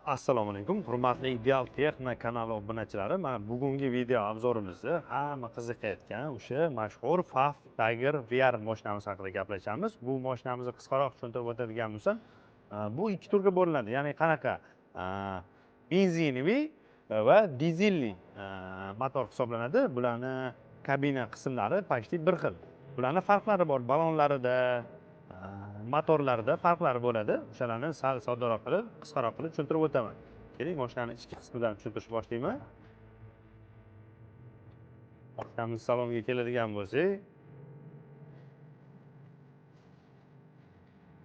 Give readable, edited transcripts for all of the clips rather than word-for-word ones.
Assalomu alaykum, hurmatli Ideal Texno kanali obunachilari. Mana bugungi video obzorimizni hamma qiziqayotgan o'sha mashhur FAF Tiger VR mashinamiz haqida gaplashamiz. Bu mashinamizni qisqaroq tushuntirib o'tadigan bo'lsam, bu ikki turga bo'linadi. Ya'ni qanaqa? Benzinoviy va dizelli motor hisoblanadi. Bularni kabina qismlari почти bir xil. Bularni farqlari bor. Balonlarida, motorlarda farqlari bo'ladi. O'shalarni sal soddaroq qilib, qisqaroq qilib tushuntirib o'taman. Keling, mashinani ichki qismidan tushuntirishni boshlayman. Mashinamiz saloniga keladigan bo'lsak,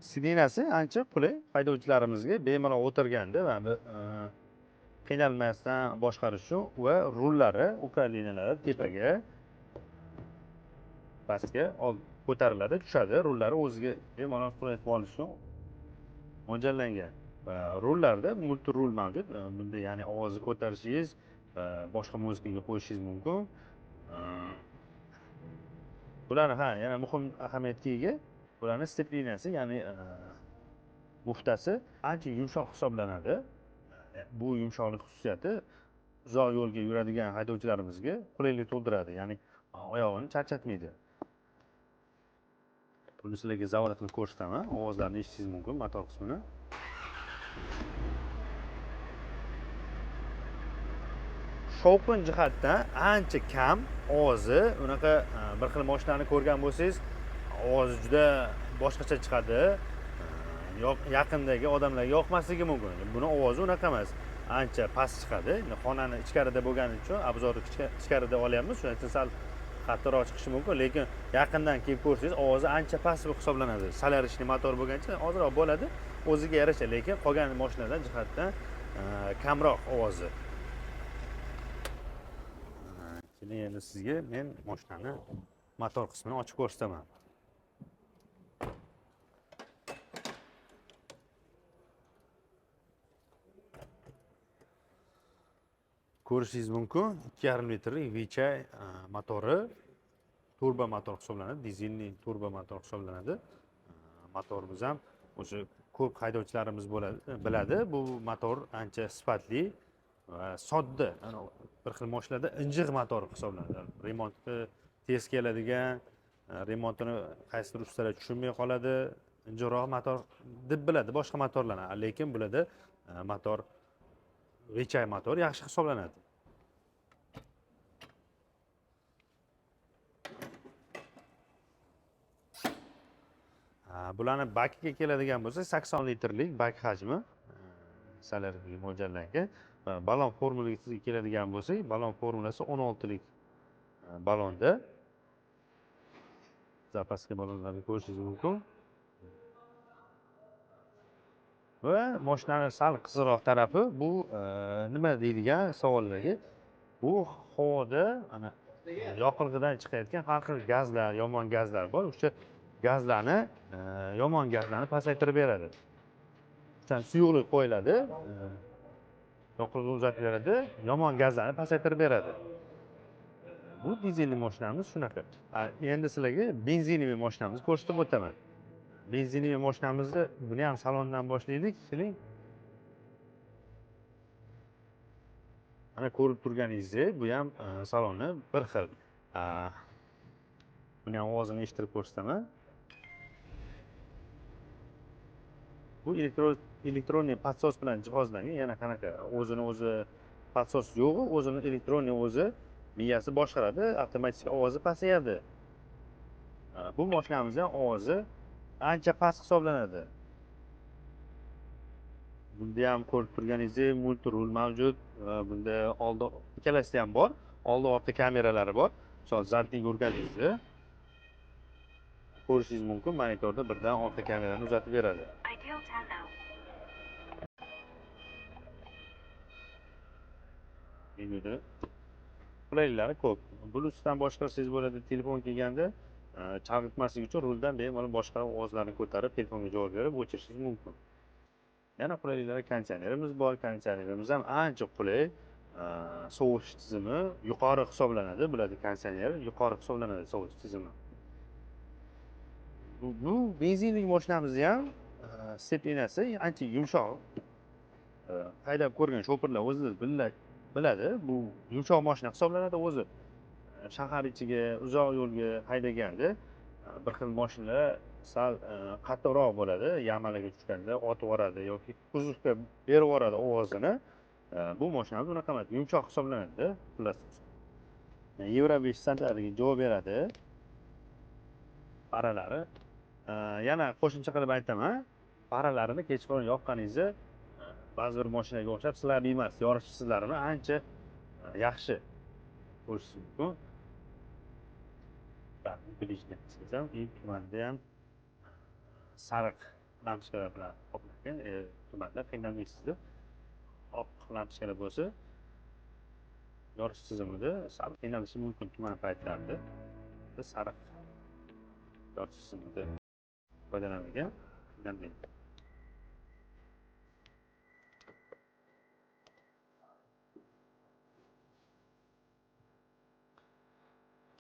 sidinasi ancha qulay, haydovchilarimizga bemalol o'tirganda va qiynalmasdan boshqarish uchun va rullari, upravleniyalari tepaga, pastga ko'tariladi, tushadi. Rullari o'ziga bemalol qulay qilib olish uchun mo'ljallangan. Rullarda multi-rul mavjud. Bunda ya'ni ovozni ko'tarishingiz va boshqa muzikaga qo'yishingiz mumkin. Bularni yana muhim ahamiyatga ega. Bularning stepliniyasi, ya'ni muftasi ancha yumshoq hisoblanadi. Bu yumshoqlik xususiyati uzoq yo'lga yuradigan haydovchilarimizga qulaylik tug'diradi, ya'ni oyog'ini charchatmaydi. Buni sizlarga zavod qilib ko'rsataman. Ovozlarni eshitishingiz mumkin, motor qismini. Shovqin jihatdan ancha kam, ovozi unaqa bir xil mashinani ko'rgan bo'lsangiz, ovozi juda boshqacha chiqadi. Yaqindagi odamlarga yoqmasligi mumkin. Buni ovozi unaqa emas. Ancha past chiqadi. Xonani ichkarida bo'lgani uchun obzorni ichkarida olyapmiz. Shuning uchun sal qattiqroq chiqishi mumkin, lekin yaqindan kelib ko'rsangiz, ovozi ancha past hisoblanadi. Salarishli motor bo'lgancha ozroq bo'ladi, o'ziga yarasha, lekin qolgan mashinadan jihatdan kamroq ovozi. Keling, endi sizga men mashinani motor qismini ochib ko'rsataman. Ko'rishingiz mumkin, 2,5 litrlik Vichay motori, turbo motor hisoblanadi, dizelli turbo motor hisoblanadi. Motorimiz ham o'sha ko'p haydovchilarimiz biladi, bu motor ancha sifatli va sodda. Bir xil mashinalarda injiq motor hisoblanadi. Remontga tez keladigan, remontini qaysidir ustalar tushunmay qoladi, injiqroq motor deb biladi boshqa motorlarni, lekin bularda motor Vichay motor yaxshi hisoblanadi. Bularni bakiga keladigan bo'lsa, 80 litrlik bak hajmi salarga mo'ljallangan. Balon formulasiga keladigan bo'lsak, balon formulasi 16 lik balonda. Zapaska balonlarni ko'rishingiz mumkin. Va mashinaning sal qizig'roq tarafi bu nima deydigan savollarga, bu havoda ana yoqilg'idan chiqayotgan har xil gazlar, yomon gazlar bor. O'sha gazlarni, yomon gazlarni pasaytirib beradi. Suyuqlik qo'yiladi, yoqilg'i uzatib beradi, yomon gazlarni pasaytirib beradi. Bu dizelli mashinamiz shunaqa. Endi sizlarga benzinoviy mashinamizni ko'rsatib o'taman. Benzinoviy mashinamizni buni ham salondan boshlaylik. Keling. Mana ko'rib turganingizdek, bu ham saloni bir xil. Buni ham ovozini eshittirib ko'rsataman. Bu elektronniy podsos bilan jihozlangan. Yana qanaqa o'zini o'zi podsos yo'q, o'zini elektronniy o'zi miyasi boshqaradi, avtomatik ovozi pasayadi. Bu mashinamizning ovozi ancha past hisoblanadi. Bunda ham ko'rib turganingizdek multi-rul mavjud. Bunda oldi ikkalasida ham bor. Oldi orqa kameralari bor. Misol zartning urganingizda ko'rishingiz mumkin, monitorda birdan orqa kamerani uzatib beradi. Endi qulayliklari ko'p. Bluetoothdan boshqarsangiz bo'ladi. Telefon kelganda chalg'itmaslik uchun ruldan bemalol boshqarib ovozlarni ko'tarib telefonga javob berib o'chirishingiz mumkin. Yana qulayliklari konditsionerimiz bor. Konditsionerimiz ham ancha qulay. Sovutish tizimi yuqori hisoblanadi. Bularda konditsioner yuqori hisoblanadi, sovutish tizimi. Bu benzinli mashinamizda ham stepliniyasi ancha yumshoq. haydab ko'rgan shoferlar o'zi biladi. Bu yumshoq mashina hisoblanadi o'zi. Shahar ichiga uzoq yo'lga haydaganda bir xil mashinalar sal qattiqroq bo'ladi. Yamalaga tushganda otib yuboradi yoki kuzovga berib yuboradi ovozini. Bu mashinamiz unaqa emas, yumshoq hisoblanadi, xullas. Euro 5 standartiga javob beradi. Faralari. Yana qo'shimcha qilib aytaman, faralarini kechqurun yoqqaningizda ba'zi bir mashinaga o'xshab sizlarni emas, yorishsizlarni ancha yaxshi ko'rishingiz mumkin. Bilishingizda ham tumanda ham sariq lampochkalar bilan qoplangan tumanda qiynalmaysizlar. Oq lampochkalar bo'lsa yorish tizimida sal qiynalishi mumkin tuman paytlarida. Sariq yorish tizimida foydalanilgan qiynalmaydi.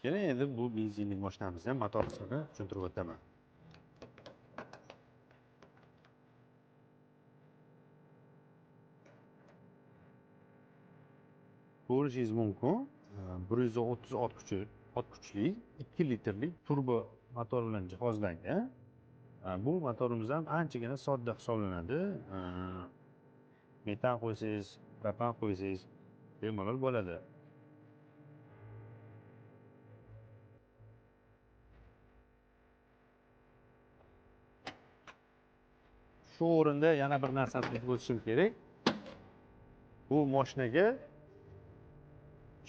Keling, endi bu benzinli mashinamizni ham motor qismini tushuntirib o'taman. Ko'rishingiz mumkin, 130 ot kuchli 2 litrlik turbo motor bilan jihozlangan. Bu motorimiz ham anchagina sodda hisoblanadi. Metan qo'ysangiz, propan qo'ysangiz bemalol bo'ladi. Shu o'rinda yana bir narsani aytib o'tishim kerak. Bu mashinaga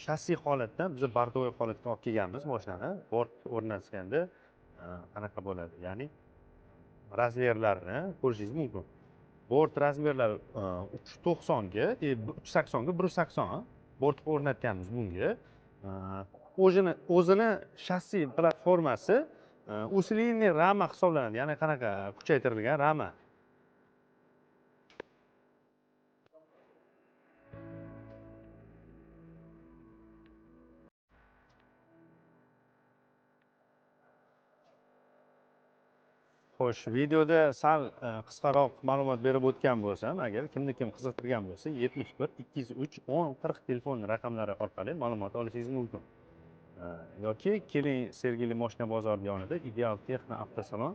shassi holatdan biz bortovoy holatga olib kelganmiz mashinani. Bort o'rnatganda qanaqa bo'ladi? Ya'ni razmerlarini ko'rishingiz mumkin. Bort razmerlari 390 ga, 380 ga 180 bort o'rnatganmiz bunga. O'zini shassi platformasi usiliy rama hisoblanadi. Ya'ni qanaqa kuchaytirilgan rama. Xo'sh, videoda sal qisqaroq ma'lumot berib o'tgan bo'lsam, agar kimni kim qiziqtirgan bo'lsa, 71 203 10 40 telefon raqamlari orqali ma'lumot olishingiz mumkin. Yoki keling Sergeli mashina bozori yonida Ideal Texno avtosalon